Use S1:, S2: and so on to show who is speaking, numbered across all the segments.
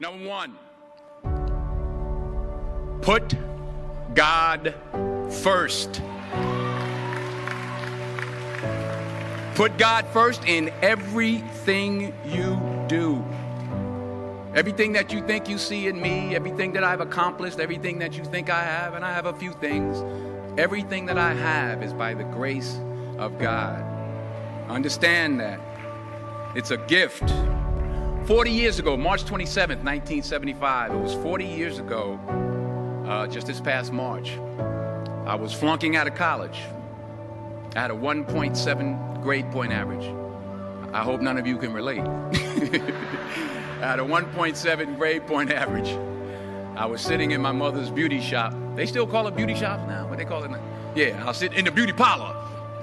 S1: Number one, put God first. Put God first in everything you do. Everything that you think you see in me, everything that I've accomplished, everything that you think I have, and I have a few things, everything that I have is by the grace of God. Understand that. It's a gift. 40 years ago, March 27th, 1975, it was 40 years ago, just this past March, I was flunking out of college. I had a 1.7 grade point average. I hope none of you can relate. I had a 1.7 grade point average. I was sitting in my mother's beauty shop. They still call it beauty shops now? What they call it now? Yeah, I was sitting in the beauty parlor.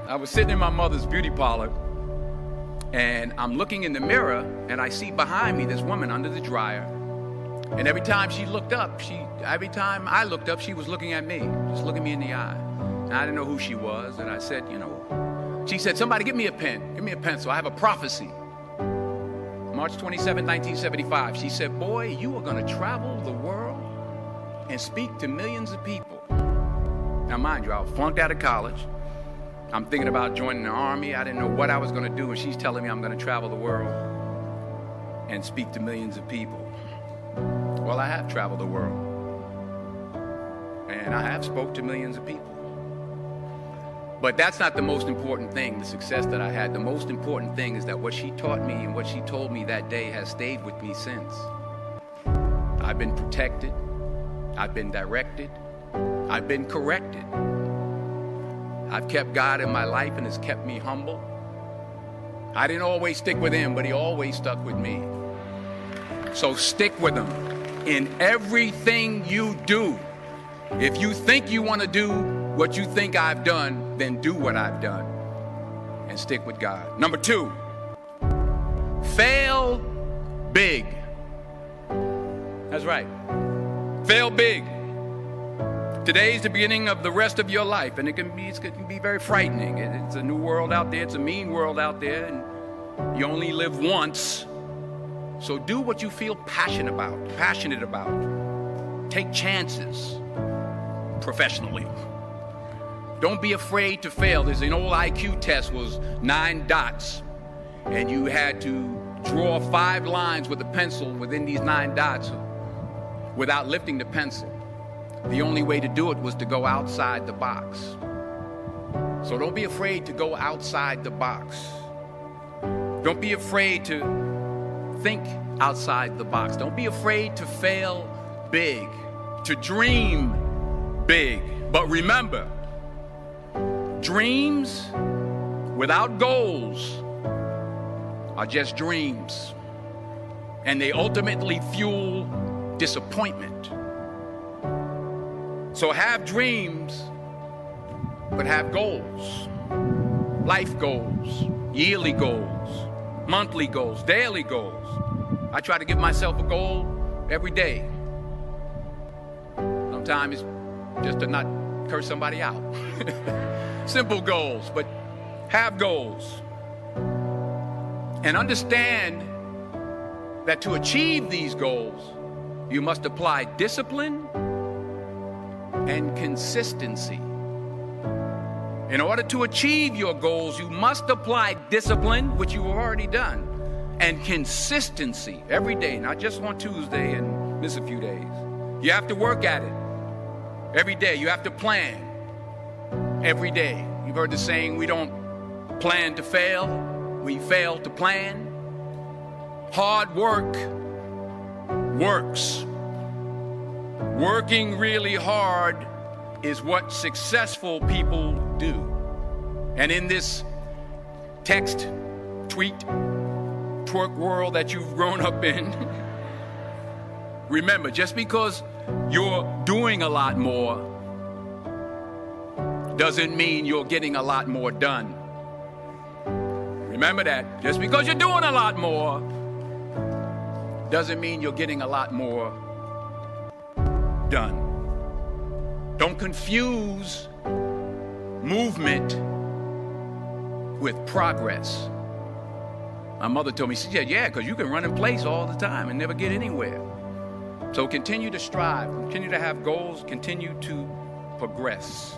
S1: I was sitting in my mother's beauty parlor, and I'm looking in the mirror, and I see behind me this woman under the dryer. And every time I looked up, she was looking at me, just looking me in the eye. And I didn't know who she was, and I said, she said, somebody give me a pen, give me a pencil, I have a prophecy. March 27, 1975, she said, boy, you are going to travel the world and speak to millions of people. Now, mind you, I was flunked out of college. I'm thinking about joining the army. I didn't know what I was going to do, and she's telling me I'm going to travel the world and speak to millions of people. Well, I have traveled the world, and I have spoke to millions of people. But that's not the most important thing, the success that I had. The most important thing is that what she taught me and what she told me that day has stayed with me since. I've been protected. I've been directed. I've been corrected. I've kept God in my life, and it's kept me humble. I didn't always stick with him, but he always stuck with me. So stick with him in everything you do. If you think you want to do what you think I've done, then do what I've done and stick with God. Number two, fail big. That's right. Fail big. Today's the beginning of the rest of your life, and it can be very frightening. It's a new world out there. It's a mean world out there, and you only live once. So do what you feel passionate about. Take chances professionally. Don't be afraid to fail. There's an old IQ test, was 9 dots, and you had to draw 5 lines with a pencil within these 9 dots without lifting the pencil. The only way to do it was to go outside the box. So don't be afraid to go outside the box. Don't be afraid to think outside the box. Don't be afraid to fail big, to dream big. But remember, dreams without goals are just dreams, and they ultimately fuel disappointment. So have dreams, but have goals. Life goals, yearly goals, monthly goals, daily goals. I try to give myself a goal every day. Sometimes it's just to not curse somebody out. Simple goals, but have goals. And understand that to achieve these goals, you must apply discipline and consistency. In order to achieve your goals, you must apply discipline, which you have already done, and consistency every day, not just on Tuesday and miss a few days. You have to work at it every day. You have to plan every day. You've heard the saying, we don't plan to fail, we fail to plan. Hard work works. Working really hard is what successful people do. And in this text, tweet, twerk world that you've grown up in, remember, just because you're doing a lot more doesn't mean you're getting a lot more done. Remember that. Just because you're doing a lot more doesn't mean you're getting a lot more done. Don't confuse movement with progress. My mother told me, she said, yeah, because you can run in place all the time and never get anywhere. So continue to strive, continue to have goals, continue to progress.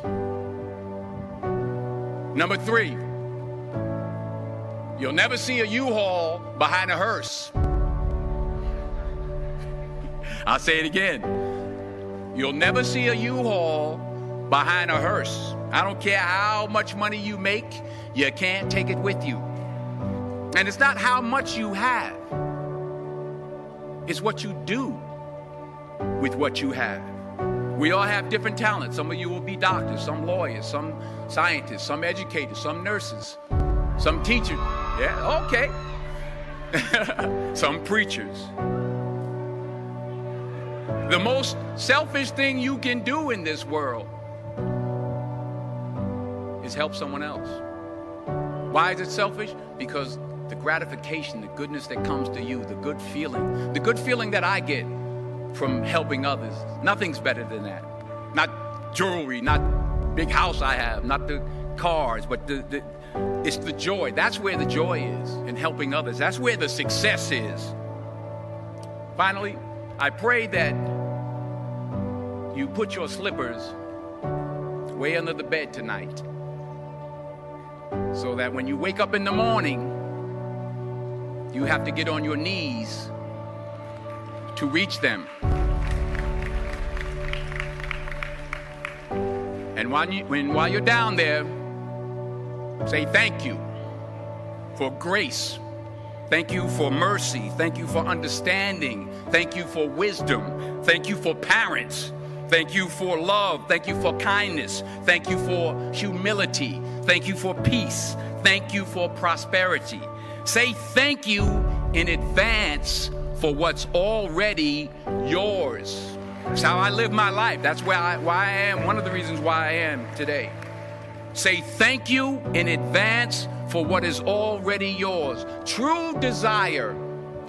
S1: Number 3, you'll never see a U-Haul behind a hearse. I'll say it again. You'll never see a U-Haul behind a hearse. I don't care how much money you make, you can't take it with you. And it's not how much you have. It's what you do with what you have. We all have different talents. Some of you will be doctors, some lawyers, some scientists, some educators, some nurses, some teachers. Yeah, okay. Some preachers. The most selfish thing you can do in this world is help someone else. Why is it selfish? Because the gratification, the goodness that comes to you, the good feeling that I get from helping others, nothing's better than that. Not jewelry, not big house I have, not the cars, but it's the joy. That's where the joy is, in helping others. That's where the success is. Finally, I pray that you put your slippers way under the bed tonight, so that when you wake up in the morning, you have to get on your knees to reach them. And while you're down there, say thank you for grace. Thank you for mercy. Thank you for understanding. Thank you for wisdom. Thank you for parents. Thank you for love. Thank you for kindness. Thank you for humility. Thank you for peace. Thank you for prosperity. Say thank you in advance for what's already yours. That's how I live my life. That's why I am. One of the reasons why I am today. Say thank you in advance for what is already yours. True desire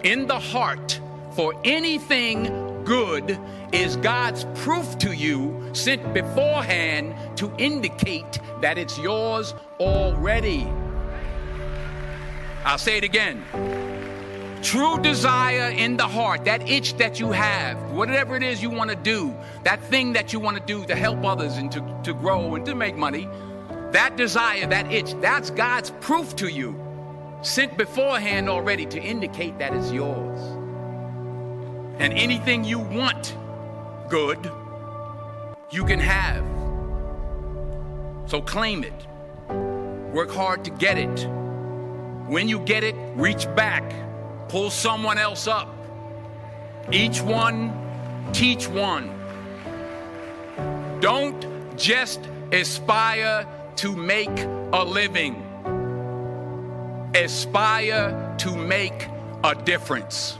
S1: in the heart for anything good is God's proof to you, sent beforehand to indicate that it's yours already. I'll say it again. True desire in the heart, that itch that you have, whatever it is you want to do, that thing that you want to do to help others and to grow and to make money, that desire, that itch, that's God's proof to you, sent beforehand already to indicate that it's yours. And anything you want good, you can have. So claim it. Work hard to get it. When you get it, reach back. Pull someone else up. Each one, teach one. Don't just aspire to make a living. Aspire to make a difference.